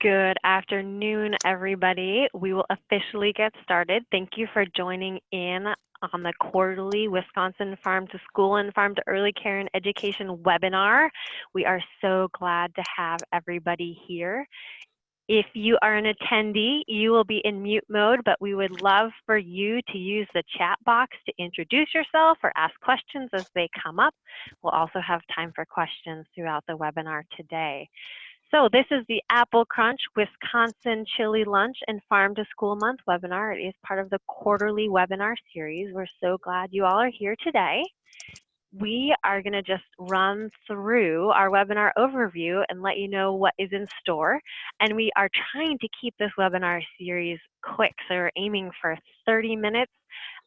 Good afternoon, everybody. We will officially get started. Thank you for joining in on the quarterly Wisconsin Farm to School and Farm to Early Care and Education webinar. We are so glad to have everybody here. If you are an attendee, you will be in mute mode, but we would love for you to use the chat box to introduce yourself or ask questions as they come up. We'll also have time for questions throughout the webinar today. So this is the Apple Crunch Wisconsin Chili Lunch and Farm to School Month webinar. It is part of the quarterly webinar series. We're so glad you all are here today. We are going to just run through our webinar overview and let you know what is in store. And we are trying to keep this webinar series quick. So we're aiming for 30 minutes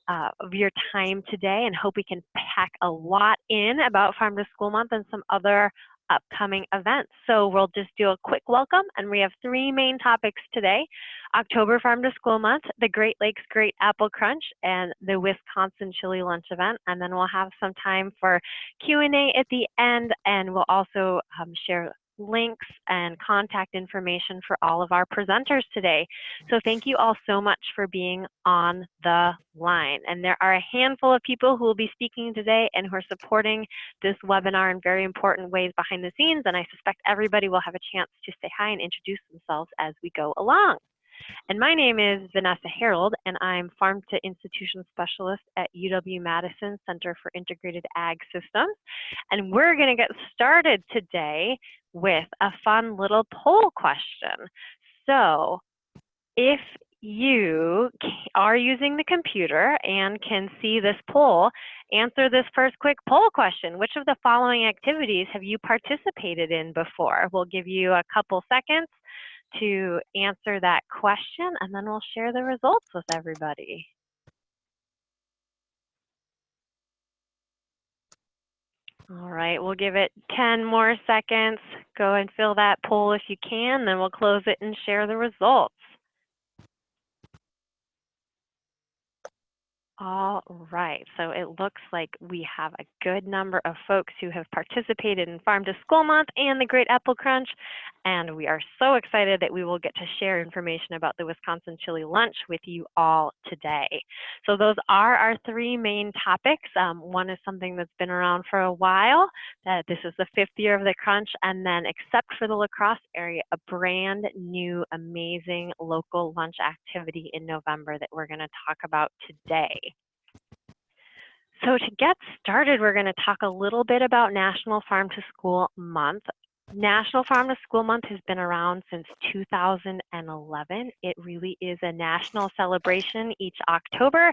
of your time today and hope we can pack a lot in about Farm to School Month and some other upcoming events. So we'll just do a quick welcome, and we have three main topics today: October Farm to School Month, the Great Lakes Great Apple Crunch, and the Wisconsin Chili Lunch event. And then we'll have some time for Q&A at the end, and we'll also share links and contact information for all of our presenters today. So thank you all so much for being on the line. And there are a handful of people who will be speaking today and who are supporting this webinar in very important ways behind the scenes, and I suspect everybody will have a chance to say hi and introduce themselves as we go along. And my name is Vanessa Harold, and I'm Farm to Institution Specialist at UW-Madison Center for Integrated Ag Systems. And we're going to get started today with a fun little poll question. So if you are using the computer and can see this poll, answer this first quick poll question. Which of the following activities have you participated in before? We'll give you a couple seconds to answer that question, and then we'll share the results with everybody. All right, we'll give it 10 more seconds. Go and fill that poll if you can, then we'll close it and share the results. All right, so it looks like we have a good number of folks who have participated in Farm to School Month and the Great Apple Crunch, and we are so excited that we will get to share information about the Wisconsin Chili Lunch with you all today. So those are our three main topics. One is something that's been around for a while, that this is the 5th year of the Crunch, and then except for the La Crosse area, a brand new, amazing local lunch activity in November that we're going to talk about today. So to get started, we're going to talk a little bit about National Farm to School Month. National Farm to School Month has been around since 2011. It really is a national celebration each October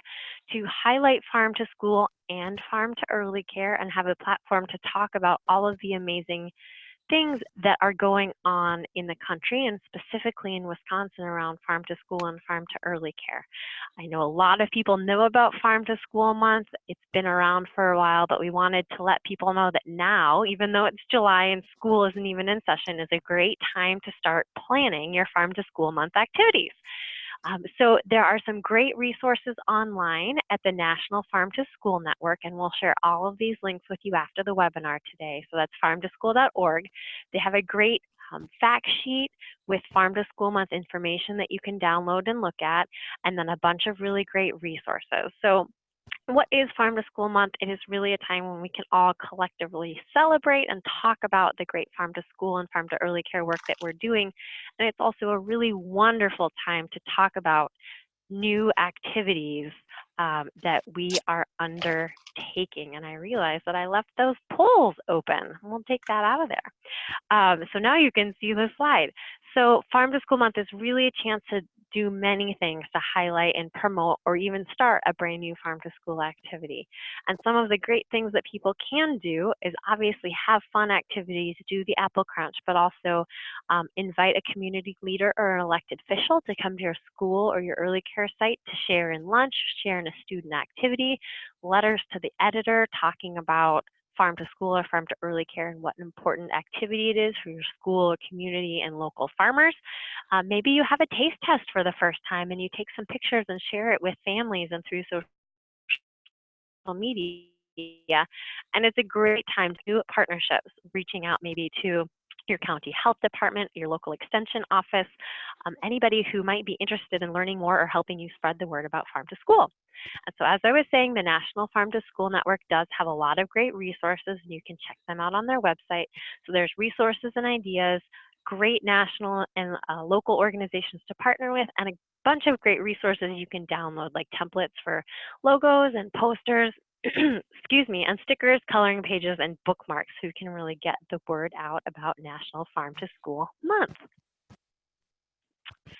to highlight farm to school and farm to early care and have a platform to talk about all of the amazing things that are going on in the country and specifically in Wisconsin around farm to school and farm to early care. I know a lot of people know about Farm to School Month. It's been around for a while, but we wanted to let people know that now, even though it's July and school isn't even in session, is a great time to start planning your Farm to School Month activities. So there are some great resources online at the National Farm to School Network, and we'll share all of these links with you after the webinar today. So that's farmtoschool.org. They have a great fact sheet with Farm to School Month information that you can download and look at, and then a bunch of really great resources. So what is Farm to School Month? It is really a time when we can all collectively celebrate and talk about the great farm to school and farm to early care work that we're doing. And it's also a really wonderful time to talk about new activities that we are undertaking. And I realized that I left those polls open. We'll take that out of there. So now you can see the slide. So Farm to School Month is really a chance to do many things to highlight and promote or even start a brand new farm to school activity. And some of the great things that people can do is obviously have fun activities, do the Apple Crunch, but also invite a community leader or an elected official to come to your school or your early care site to share in lunch, share in a student activity, letters to the editor talking about farm to school or farm to early care and what an important activity it is for your school or community and local farmers. Maybe you have a taste test for the first time and you take some pictures and share it with families and through social media. And it's a great time to do partnerships, reaching out maybe to your county health department, your local extension office, anybody who might be interested in learning more or helping you spread the word about farm to school. And so as I was saying, the National Farm to School Network does have a lot of great resources, and you can check them out on their website. So there's resources and ideas, great national and local organizations to partner with, and a bunch of great resources you can download, like templates for logos and posters, excuse me, and stickers, coloring pages, and bookmarks, so you can really get the word out about National Farm to School Month.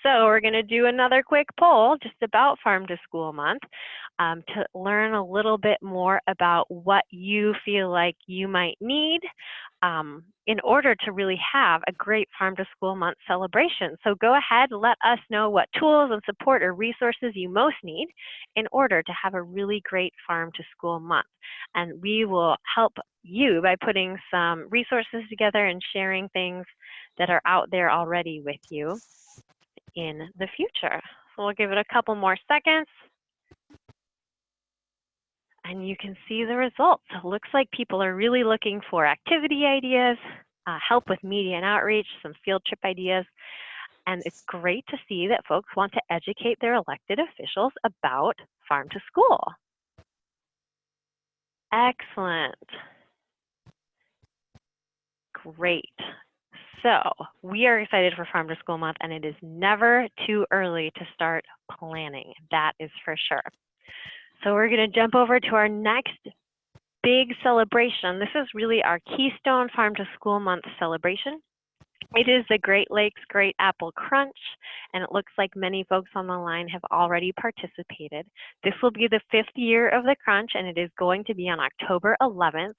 So we're going to do another quick poll just about Farm to School Month to learn a little bit more about what you feel like you might need in order to really have a great Farm to School Month celebration. So go ahead, let us know what tools and support or resources you most need in order to have a really great Farm to School Month. And we will help you by putting some resources together and sharing things that are out there already with you in the future. So we'll give it a couple more seconds. And you can see the results. It looks like people are really looking for activity ideas, help with media and outreach, some field trip ideas. And it's great to see that folks want to educate their elected officials about farm to school. Excellent. Great. So we are excited for Farm to School Month, and it is never too early to start planning. That is for sure. So we're going to jump over to our next big celebration. This is really our Keystone Farm to School Month celebration. It is the Great Lakes Great Apple Crunch, and it looks like many folks on the line have already participated. This will be the 5th year of the crunch, and it is going to be on October 11th.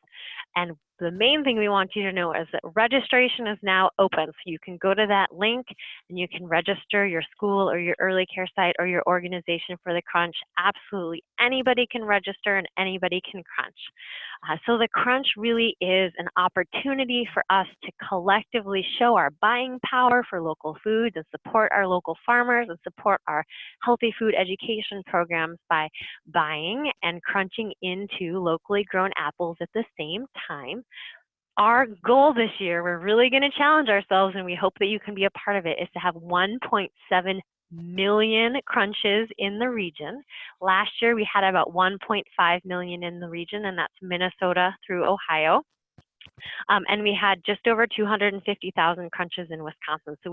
And the main thing we want you to know is that registration is now open. So you can go to that link and you can register your school or your early care site or your organization for the crunch. Absolutely anybody can register and anybody can crunch. So the crunch really is an opportunity for us to collectively show our buying power for local foods and support our local farmers and support our healthy food education programs by buying and crunching into locally grown apples at the same time. Our goal this year, we're really going to challenge ourselves, and we hope that you can be a part of it, is to have 1.7 million crunches in the region. Last year, we had about 1.5 million in the region, and that's Minnesota through Ohio. And we had just over 250,000 crunches in Wisconsin. So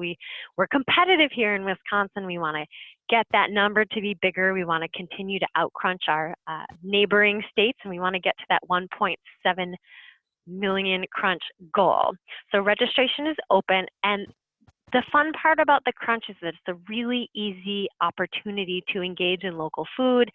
we're competitive here in Wisconsin. We want to get that number to be bigger. We want to continue to outcrunch our neighboring states, and we want to get to that 1.7 million crunch goal. So registration is open, and the fun part about the crunch is that it's a really easy opportunity to engage in local food,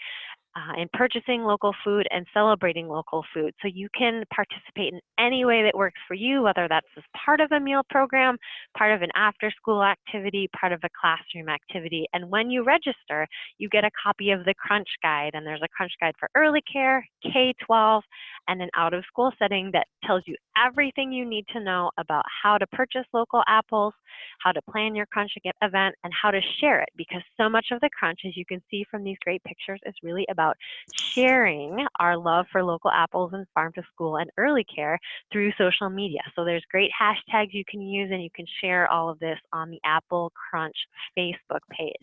in purchasing local food and celebrating local food. So you can participate in any way that works for you, whether that's as part of a meal program, part of an after-school activity, part of a classroom activity. And when you register, you get a copy of the Crunch Guide, and there's a Crunch Guide for early care, K-12, and an out-of-school setting that tells you everything you need to know about how to purchase local apples, how to plan your crunch event, and how to share it, because so much of the crunch, as you can see from these great pictures, is really about sharing our love for local apples and farm to school and early care through social media. So there's great hashtags you can use, and you can share all of this on the Apple Crunch Facebook page.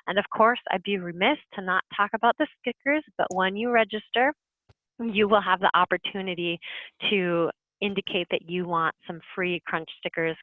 And of course, I'd be remiss to not talk about the stickers, but when you register, you will have the opportunity to indicate that you want some free crunch stickers.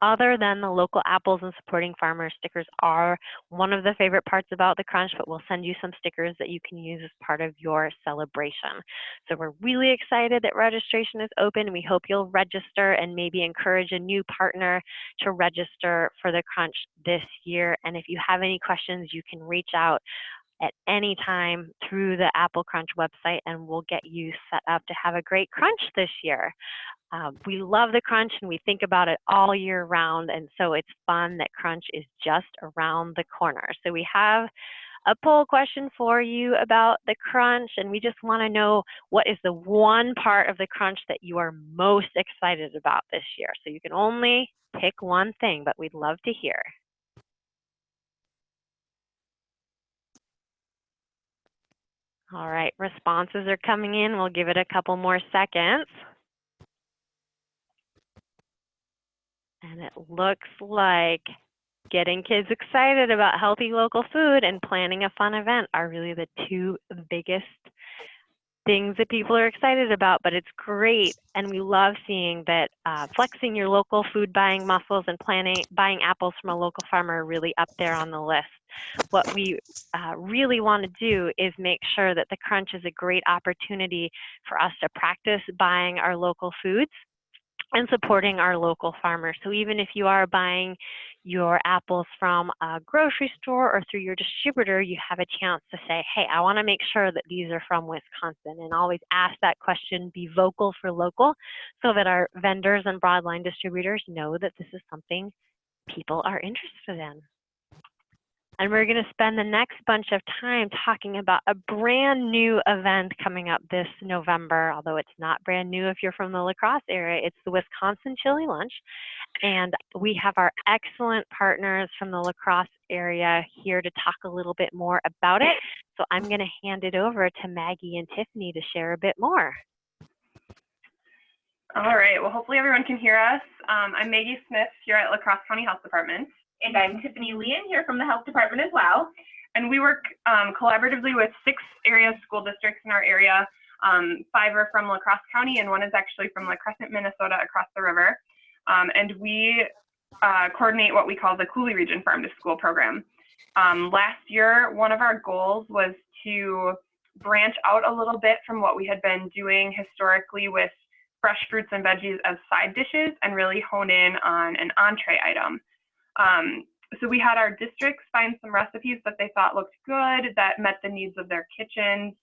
Other than the local apples and supporting farmers, stickers are one of the favorite parts about the crunch, but we'll send you some stickers that you can use as part of your celebration. So we're really excited that registration is open. We hope you'll register and maybe encourage a new partner to register for the crunch this year. And if you have any questions, you can reach out at any time through the Apple Crunch website, and we'll get you set up to have a great crunch this year. We love the crunch, and we think about it all year round, and so it's fun that crunch is just around the corner. So we have a poll question for you about the crunch, and we just want to know, what is the one part of the crunch that you are most excited about this year? So you can only pick one thing, but we'd love to hear. All right, responses are coming in. We'll give it a couple more seconds. And it looks like getting kids excited about healthy local food and planning a fun event are really the two biggest things that people are excited about, but it's great. And we love seeing that flexing your local food buying muscles and buying apples from a local farmer are really up there on the list. What we really want to do is make sure that the Crunch is a great opportunity for us to practice buying our local foods and supporting our local farmers. So even if you are buying your apples from a grocery store or through your distributor, you have a chance to say, hey, I want to make sure that these are from Wisconsin, and always ask that question, be vocal for local, so that our vendors and broadline distributors know that this is something people are interested in. And we're going to spend the next bunch of time talking about a brand new event coming up this November, although it's not brand new if you're from the La Crosse area. It's the Wisconsin Chili Lunch. And we have our excellent partners from the La Crosse area here to talk a little bit more about it. So I'm going to hand it over to Maggie and Tiffany to share a bit more. All right, well, hopefully everyone can hear us. I'm Maggie Smith here at La Crosse County Health Department. And I'm Tiffany Leon here from the Health Department as well. And we work collaboratively with 6 area school districts in our area. 5 are from La Crosse County, and 1 is actually from La Crescent, Minnesota, across the river. And we coordinate what we call the Coulee Region Farm to School program. Last year, one of our goals was to branch out a little bit from what we had been doing historically with fresh fruits and veggies as side dishes and really hone in on an entree item. So we had our districts find some recipes that they thought looked good, that met the needs of their kitchens,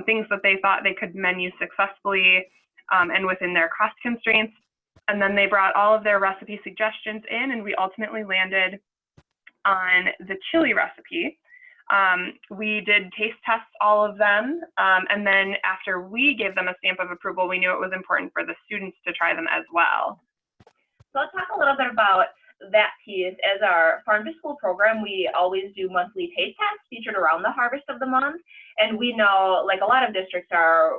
things that they thought they could menu successfully and within their cost constraints. And then they brought all of their recipe suggestions in, and we ultimately landed on the chili recipe. We did taste test all of them, and then after we gave them a stamp of approval, we knew it was important for the students to try them as well. So I'll talk a little bit about that piece. As our farm to school program, we always do monthly taste tests featured around the harvest of the month. And we know, like a lot of districts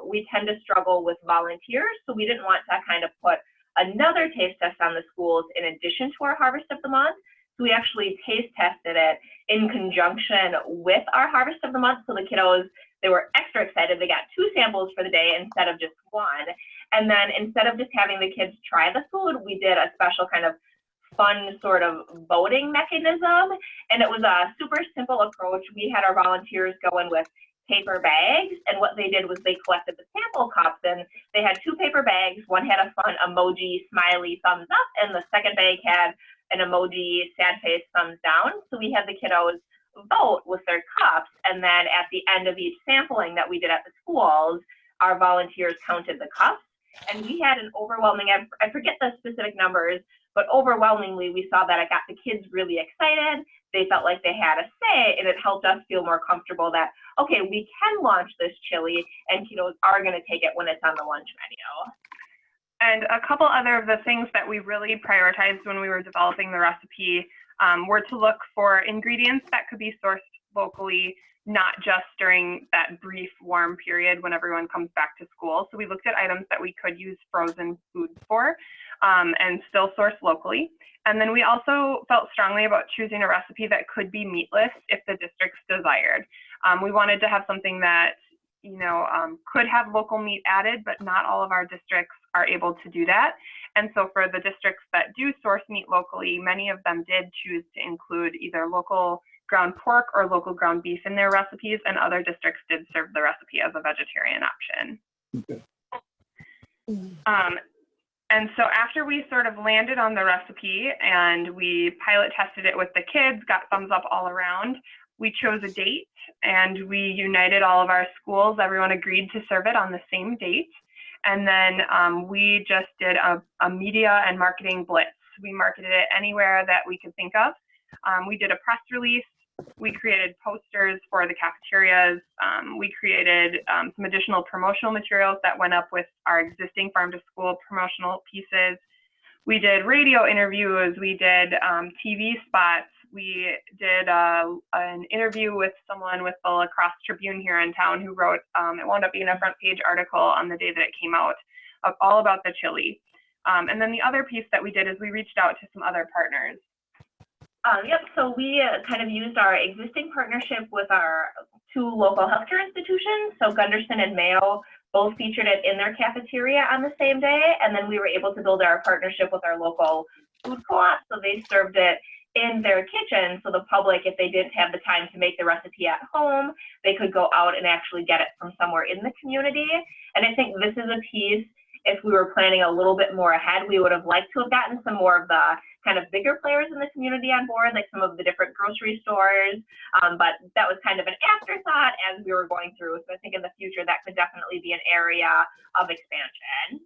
we tend to struggle with volunteers. So we didn't want to kind of put another taste test on the schools in addition to our harvest of the month. So we actually taste tested it in conjunction with our harvest of the month. So the kiddos, they were extra excited. They got 2 samples for the day instead of just 1. And then instead of just having the kids try the food, we did a special kind of fun sort of voting mechanism. And it was a super simple approach. We had our volunteers go in with paper bags, and what they did was they collected the sample cups, and they had 2 paper bags. One had a fun emoji, smiley, thumbs up, and the second bag had an emoji, sad face, thumbs down. So we had the kiddos vote with their cups, and then at the end of each sampling that we did at the schools, our volunteers counted the cups, and we had an overwhelming, I forget the specific numbers, but overwhelmingly we saw that it got the kids really excited. They felt like they had a say, and it helped us feel more comfortable that, okay, we can launch this chili, and kiddos are going to take it when it's on the lunch menu. And a couple other of the things that we really prioritized when we were developing the recipe were to look for ingredients that could be sourced locally, not just during that brief warm period when everyone comes back to school. So we looked at items that we could use frozen foods for and still source locally. And then we also felt strongly about choosing a recipe that could be meatless if the districts desired. We wanted to have something that could have local meat added, but not all of our districts are able to do that. And so for the districts that do source meat locally, many of them did choose to include either local ground pork or local ground beef in their recipes, and other districts did serve the recipe as a vegetarian option. Okay. And so after we sort of landed on the recipe and we pilot tested it with the kids, got thumbs up all around, we chose a date and we united all of our schools. Everyone agreed to serve it on the same date. And then we just did a media and marketing blitz. We marketed it anywhere that we could think of. We did a press release. We created posters for the cafeterias. We created some additional promotional materials that went up with our existing farm to school promotional pieces. We did radio interviews. We did TV spots. We did an interview with someone with the La Crosse Tribune here in town who wrote, it wound up being a front page article on the day that it came out, all about the chili. And then the other piece that we did is we reached out to some other partners. Yep, so we kind of used our existing partnership with our two local healthcare institutions. So Gunderson and Mayo both featured it in their cafeteria on the same day. And then we were able to build our partnership with our local food co-op. So they served it in their kitchen. So the public, if they didn't have the time to make the recipe at home, they could go out and actually get it from somewhere in the community. And I think this is a piece, if we were planning a little bit more ahead, we would have liked to have gotten some more of the kind of bigger players in the community on board, like some of the different grocery stores. But that was kind of an afterthought as we were going through. So I think in the future, that could definitely be an area of expansion.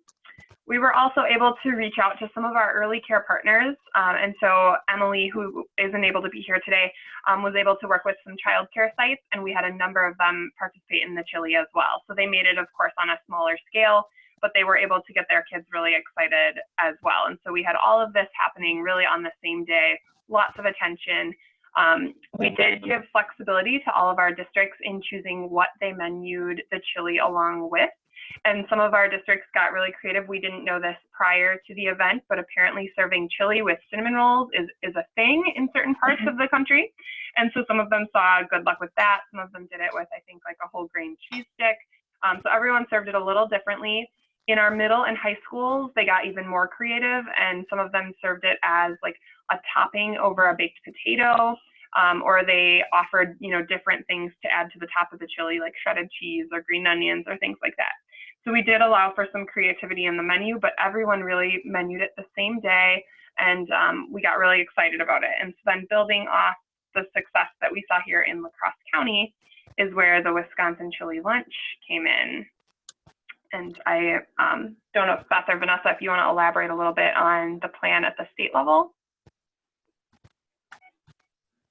We were also able to reach out to some of our early care partners. And so Emily, who isn't able to be here today, was able to work with some childcare sites, and we had a number of them participate in the chili as well. So they made it, of course, on a smaller scale, but they were able to get their kids really excited as well. And so we had all of this happening really on the same day, lots of attention. We did give flexibility to all of our districts in choosing what they menued the chili along with. And some of our districts got really creative. We didn't know this prior to the event, but apparently serving chili with cinnamon rolls is a thing in certain parts of the country. And so some of them saw good luck with that. Some of them did it with, I think, like a whole grain cheese stick. So everyone served it a little differently. In our middle and high schools, they got even more creative, and some of them served it as like a topping over a baked potato, or they offered, different things to add to the top of the chili, like shredded cheese or green onions or things like that. So we did allow for some creativity in the menu, but everyone really menued it the same day, and we got really excited about it. And so then building off the success that we saw here in La Crosse County is where the Wisconsin Chili Lunch came in. And I don't know if Beth or Vanessa, if you want to elaborate a little bit on the plan at the state level.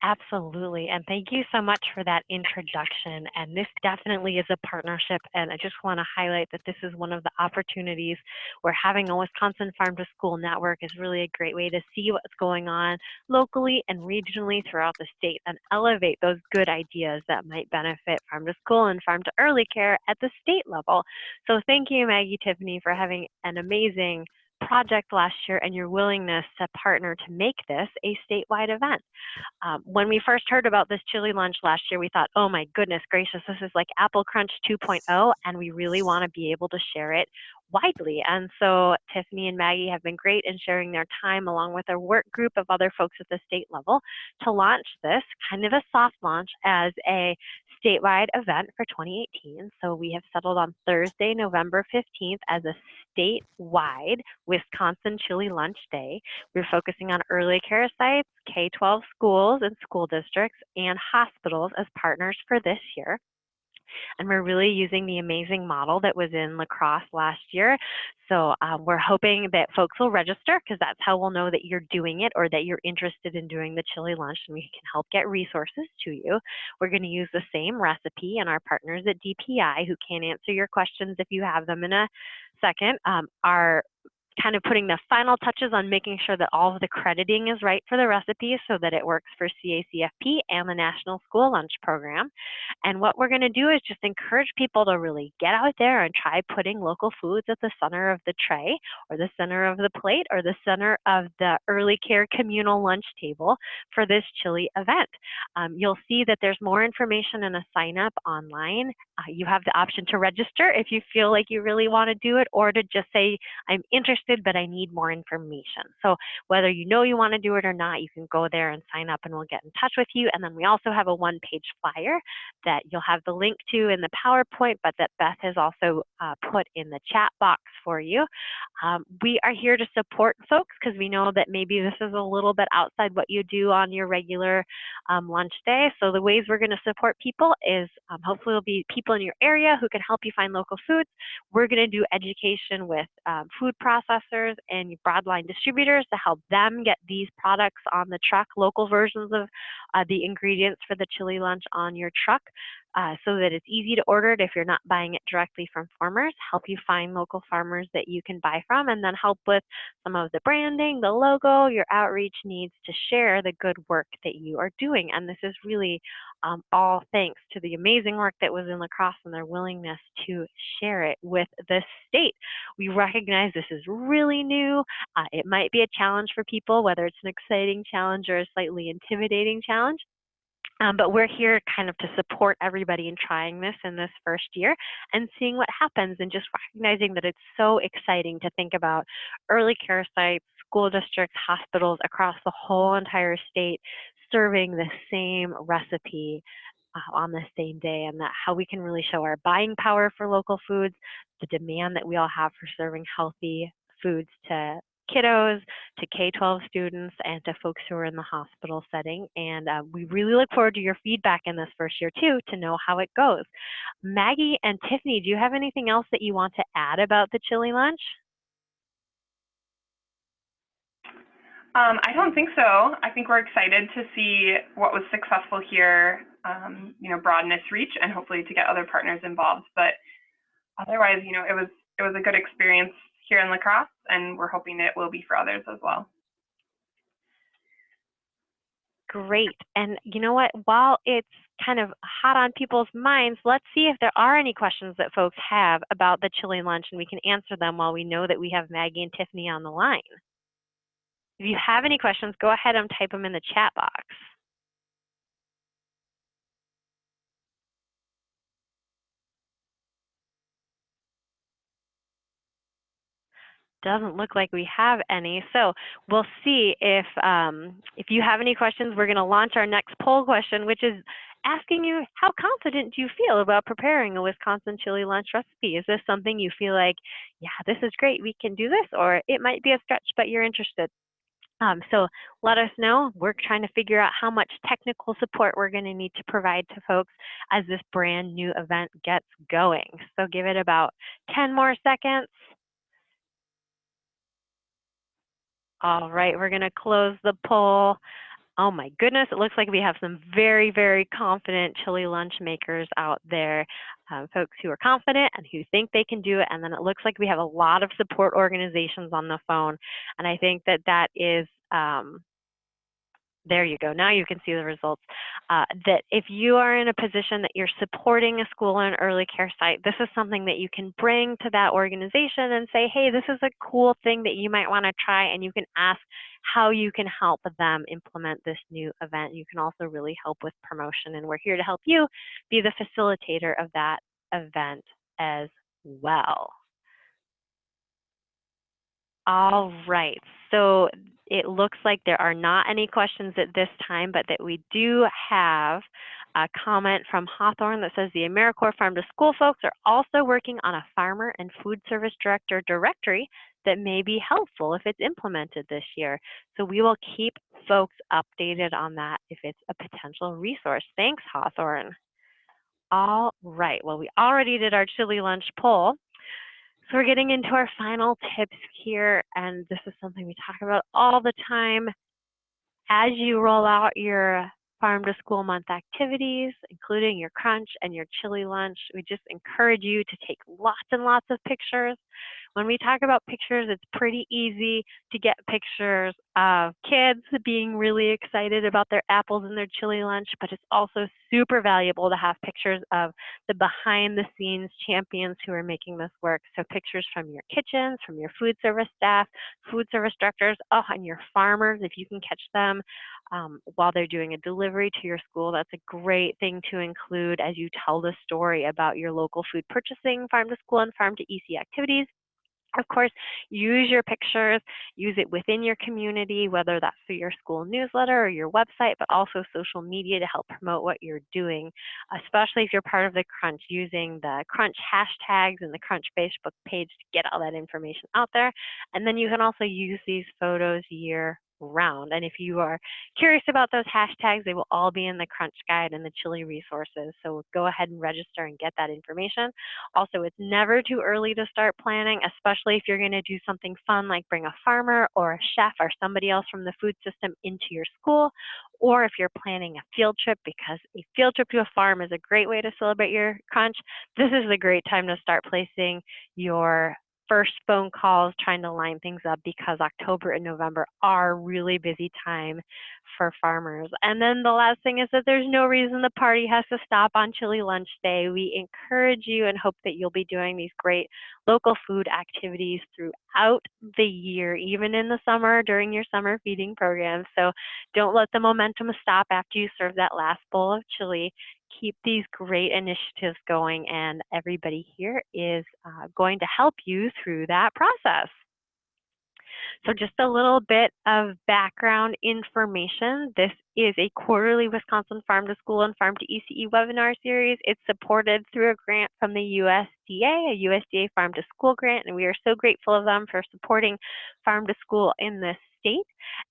Absolutely, and thank you so much for that introduction. And this definitely is a partnership, and I just want to highlight that this is one of the opportunities where having a Wisconsin Farm to School network is really a great way to see what's going on locally and regionally throughout the state and elevate those good ideas that might benefit farm to school and farm to early care at the state level. So thank you, Maggie, Tiffany, for having an amazing project last year and your willingness to partner to make this a statewide event. When we first heard about this chili lunch last year, we thought, oh my goodness gracious, this is like Apple Crunch 2.0, and we really want to be able to share it widely. And so Tiffany and Maggie have been great in sharing their time along with a work group of other folks at the state level to launch this, kind of a soft launch, as a statewide event for 2018. So we have settled on Thursday, November 15th as a statewide Wisconsin Chili Lunch Day. We're focusing on early care sites, K-12 schools and school districts, and hospitals as partners for this year. And we're really using the amazing model that was in La Crosse last year. So we're hoping that folks will register, because that's how we'll know that you're doing it or that you're interested in doing the chili lunch, and we can help get resources to you. We're going to use the same recipe, and our partners at DPI, who can answer your questions if you have them in a second, are kind of putting the final touches on making sure that all of the crediting is right for the recipe so that it works for CACFP and the National School Lunch Program. And what we're going to do is just encourage people to really get out there and try putting local foods at the center of the tray, or the center of the plate, or the center of the early care communal lunch table for this chili event. You'll see that there's more information and a sign up online. You have the option to register if you feel like you really want to do it, or to just say, I'm interested, but I need more information. So whether you know you want to do it or not, you can go there and sign up, and we'll get in touch with you. And then we also have a one-page flyer that you'll have the link to in the PowerPoint, but that Beth has also put in the chat box for you. We are here to support folks, because we know that maybe this is a little bit outside what you do on your regular lunch day. So the ways we're going to support people is hopefully it'll be people in your area who can help you find local foods. We're going to do education with food processors and broadline distributors to help them get these products on the truck, local versions of the ingredients for the chili lunch on your truck, so that it's easy to order it if you're not buying it directly from farmers, help you find local farmers that you can buy from, and then help with some of the branding, the logo, your outreach needs to share the good work that you are doing. And this is really all thanks to the amazing work that was in La Crosse and their willingness to share it with the state. We recognize this is really new. It might be a challenge for people, whether it's an exciting challenge or a slightly intimidating challenge. But we're here kind of to support everybody in trying this in this first year and seeing what happens, and just recognizing that it's so exciting to think about early care sites, school districts, hospitals across the whole entire state serving the same recipe on the same day, and that how we can really show our buying power for local foods, the demand that we all have for serving healthy foods to kiddos, to K-12 students, and to folks who are in the hospital setting. And we really look forward to your feedback in this first year too, to know how it goes. Maggie and Tiffany, do you have anything else that you want to add about the chili lunch? I don't think so. I think we're excited to see what was successful here, broaden its reach, and hopefully to get other partners involved. But otherwise, it was a good experience here in La Crosse, and we're hoping it will be for others as well. Great. And you know what, while it's kind of hot on people's minds, let's see if there are any questions that folks have about the chili lunch, and we can answer them while we know that we have Maggie and Tiffany on the line. If you have any questions, go ahead and type them in the chat box. Doesn't look like we have any, so we'll see if you have any questions. We're going to launch our next poll question, which is asking you, how confident do you feel about preparing a Wisconsin chili lunch recipe? Is this something you feel like, yeah, this is great, we can do this, or it might be a stretch, but you're interested? So let us know. We're trying to figure out how much technical support we're going to need to provide to folks as this brand new event gets going. So give it about 10 more seconds. All right, we're going to close the poll. Oh my goodness, it looks like we have some very, very confident chili lunch makers out there, folks who are confident and who think they can do it. And then it looks like we have a lot of support organizations on the phone. And I think that that is, there you go. Now you can see the results. That if you are in a position that you're supporting a school or an early care site, this is something that you can bring to that organization and say, hey, this is a cool thing that you might want to try, and you can ask how you can help them implement this new event. You can also really help with promotion, and we're here to help you be the facilitator of that event as well. All right, so it looks like there are not any questions at this time, but that we do have a comment from Hawthorne that says the AmeriCorps Farm to School folks are also working on a farmer and food service director directory that may be helpful if it's implemented this year. So we will keep folks updated on that if it's a potential resource. Thanks, Hawthorne. All right, well, we already did our chili lunch poll. So we're getting into our final tips here, and this is something we talk about all the time. As you roll out your Farm to School Month activities, including your crunch and your chili lunch, we just encourage you to take lots and lots of pictures. When we talk about pictures, it's pretty easy to get pictures of kids being really excited about their apples and their chili lunch, but it's also super valuable to have pictures of the behind the scenes champions who are making this work. So pictures from your kitchens, from your food service staff, food service directors, and your farmers, if you can catch them while they're doing a delivery to your school. That's a great thing to include as you tell the story about your local food purchasing, farm to school and farm to ECE activities. Of course, use your pictures, use it within your community, whether that's through your school newsletter or your website, but also social media to help promote what you're doing, especially if you're part of the Crunch, using the Crunch hashtags and the Crunch Facebook page to get all that information out there. And then you can also use these photos year round. And if you are curious about those hashtags, they will all be in the Crunch Guide and the chili resources. So go ahead and register and get that information. Also, it's never too early to start planning, especially if you're going to do something fun like bring a farmer or a chef or somebody else from the food system into your school, or if you're planning a field trip, because a field trip to a farm is a great way to celebrate your crunch. This is a great time to start placing your first phone calls trying to line things up, because October and November are really busy time for farmers. And then the last thing is that there's no reason the party has to stop on Chili Lunch Day. We encourage you and hope that you'll be doing these great local food activities throughout the year, even in the summer during your summer feeding program. So don't let the momentum stop after you serve that last bowl of chili. Keep these great initiatives going, and everybody here is going to help you through that process. So just a little bit of background information. This is a quarterly Wisconsin Farm to School and Farm to ECE webinar series. It's supported through a grant from the USDA, a USDA Farm to School grant, and we are so grateful of them for supporting Farm to School in this state.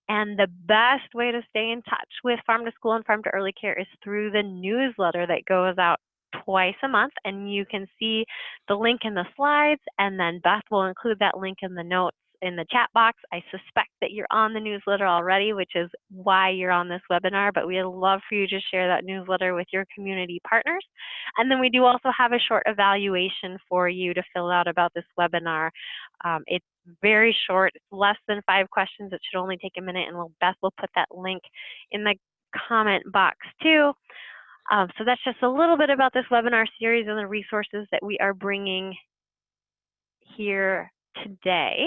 And the best way to stay in touch with Farm to School and Farm to Early Care is through the newsletter that goes out twice a month, and you can see the link in the slides, and then Beth will include that link in the notes in the chat box. I suspect that you're on the newsletter already, which is why you're on this webinar, but we'd love for you to share that newsletter with your community partners. And then we do also have a short evaluation for you to fill out about this webinar. It's very short, it's less than 5 questions. It should only take a minute, and Beth will put that link in the comment box too. So that's just a little bit about this webinar series and the resources that we are bringing here today.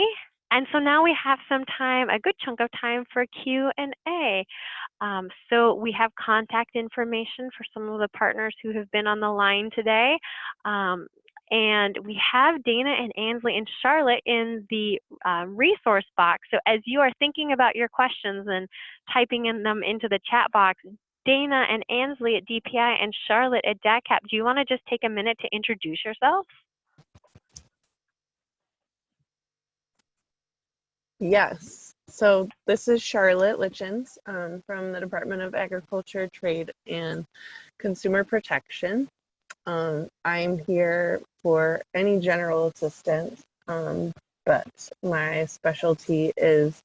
And so now we have some time, a good chunk of time for Q&A. So we have contact information for some of the partners who have been on the line today. And we have Dana and Ansley and Charlotte in the resource box. So as you are thinking about your questions and typing in them into the chat box, Dana and Ansley at DPI and Charlotte at DACAP, do you want to just take a minute to introduce yourselves? Yes. So this is Charlotte Litchens from the Department of Agriculture, Trade, and Consumer Protection. I'm here for any general assistance, but my specialty is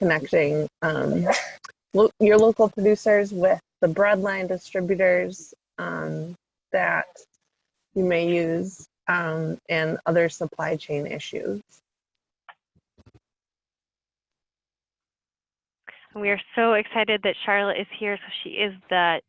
connecting your local producers with the broadline distributors that you may use and other supply chain issues. We are so excited that Charlotte is here. So she is the,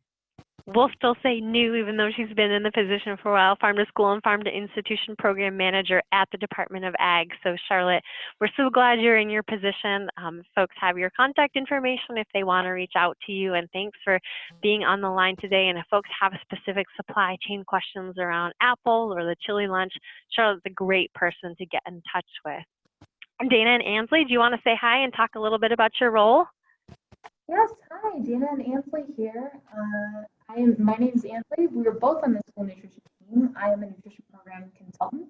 we'll still say new, even though she's been in the position for a while, Farm to School and Farm to Institution Program Manager at the Department of Ag. So Charlotte, we're so glad you're in your position. Folks have your contact information if they want to reach out to you. And thanks for being on the line today. And if folks have specific supply chain questions around apples or the chili lunch, Charlotte's a great person to get in touch with. Dana and Ansley, do you want to say hi and talk a little bit about your role? Yes, hi, Dana and Ansley here. My name is Ansley. We are both on the school nutrition team. I am a nutrition program consultant,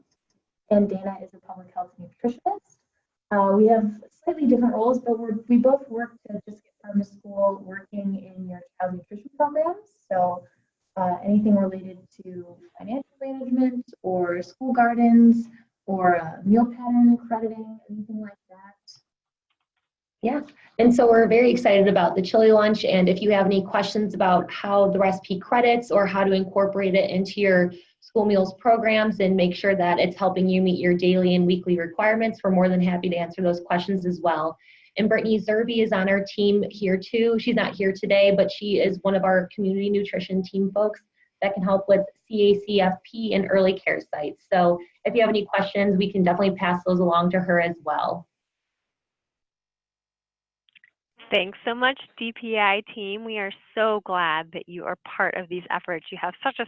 and Dana is a public health nutritionist. We have slightly different roles, but we both work to just get Farm to School working in your child nutrition programs. So anything related to financial management or school gardens or meal pattern crediting, anything like that. Yeah, and so we're very excited about the chili lunch, and if you have any questions about how the recipe credits or how to incorporate it into your school meals programs and make sure that it's helping you meet your daily and weekly requirements, we're more than happy to answer those questions as well. And Brittany Zerby is on our team here too. She's not here today, but she is one of our community nutrition team folks that can help with CACFP and early care sites. So if you have any questions, we can definitely pass those along to her as well. Thanks so much, DPI team. We are so glad that you are part of these efforts. You have such a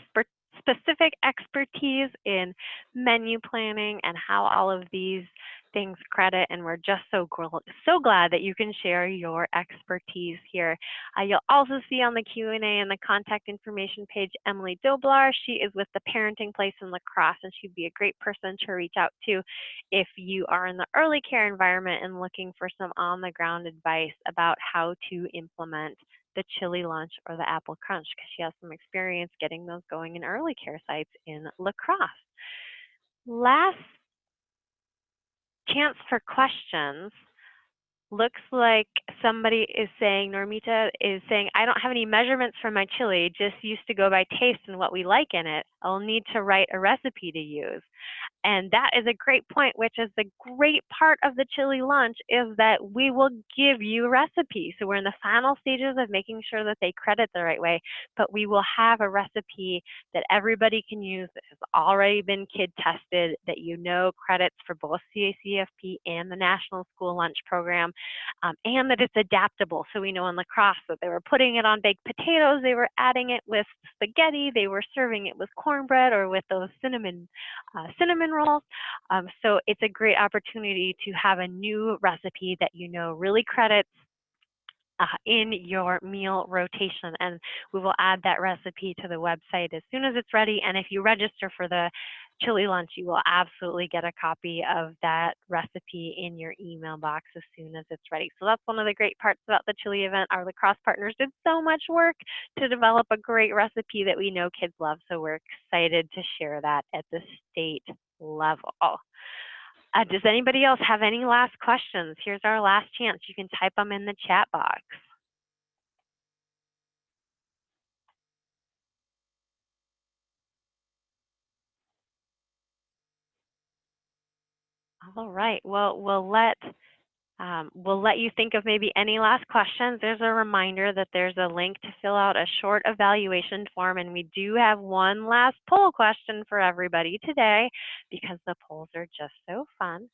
specific expertise in menu planning and how all of these things credit, and we're just so glad that you can share your expertise here. You'll also see on the Q&A and the contact information page Emily Doblar. She is with the Parenting Place in La Crosse, and she'd be a great person to reach out to if you are in the early care environment and looking for some on-the-ground advice about how to implement the chili lunch or the apple crunch, because she has some experience getting those going in early care sites in La Crosse. Last chance for questions. Looks like somebody is saying, Normita is saying, I don't have any measurements for my chili, just used to go by taste and what we like in it. I'll need to write a recipe to use. And that is a great point, which is the great part of the chili lunch is that we will give you recipes. So we're in the final stages of making sure that they credit the right way, but we will have a recipe that everybody can use that has already been kid tested, that you know credits for both CACFP and the National School Lunch Program, and that it's adaptable. So we know in lacrosse that they were putting it on baked potatoes, they were adding it with spaghetti, they were serving it with cornbread or with those cinnamon rolls. So it's a great opportunity to have a new recipe that you know really credits in your meal rotation, and we will add that recipe to the website as soon as it's ready. And if you register for the chili lunch, you will absolutely get a copy of that recipe in your email box as soon as it's ready. So that's one of the great parts about the chili event. Our lacrosse partners did so much work to develop a great recipe that we know kids love, so we're excited to share that at the state level. Does anybody else have any last questions? Here's our last chance. You can type them in the chat box. All right. Well, we'll let you think of maybe any last questions. There's a reminder that there's a link to fill out a short evaluation form, and we do have one last poll question for everybody today because the polls are just so fun.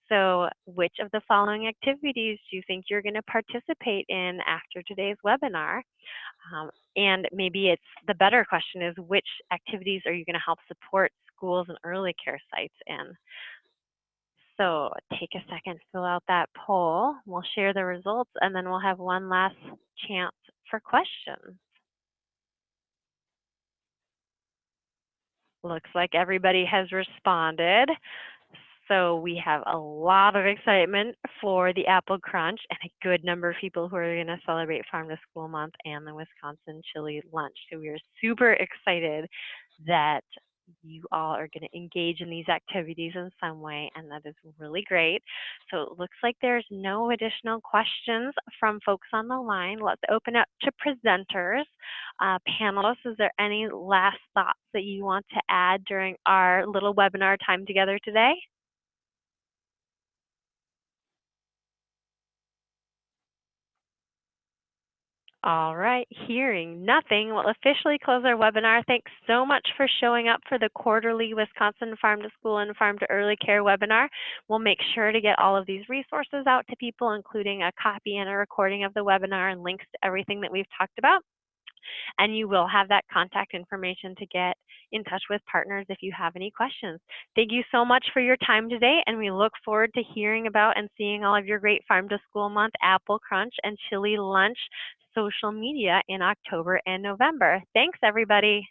So which of the following activities do you think you're going to participate in after today's webinar? And maybe it's the better question is, which activities are you going to help support schools and early care sites in? So take a second, fill out that poll. We'll share the results, and then we'll have one last chance for questions. Looks like everybody has responded. So we have a lot of excitement for the Apple Crunch and a good number of people who are going to celebrate Farm to School Month and the Wisconsin Chili Lunch. So we are super excited that you all are going to engage in these activities in some way, and that is really great. So it looks like there's no additional questions from folks on the line. Let's open up to presenters. Panelists, is there any last thoughts that you want to add during our little webinar time together today? All right, hearing nothing, we'll officially close our webinar. Thanks so much for showing up for the quarterly Wisconsin Farm to School and Farm to Early Care webinar. We'll make sure to get all of these resources out to people, including a copy and a recording of the webinar and links to everything that we've talked about. And you will have that contact information to get in touch with partners if you have any questions. Thank you so much for your time today, and we look forward to hearing about and seeing all of your great Farm to School Month, Apple Crunch, and Chili Lunch social media in October and November. Thanks, everybody.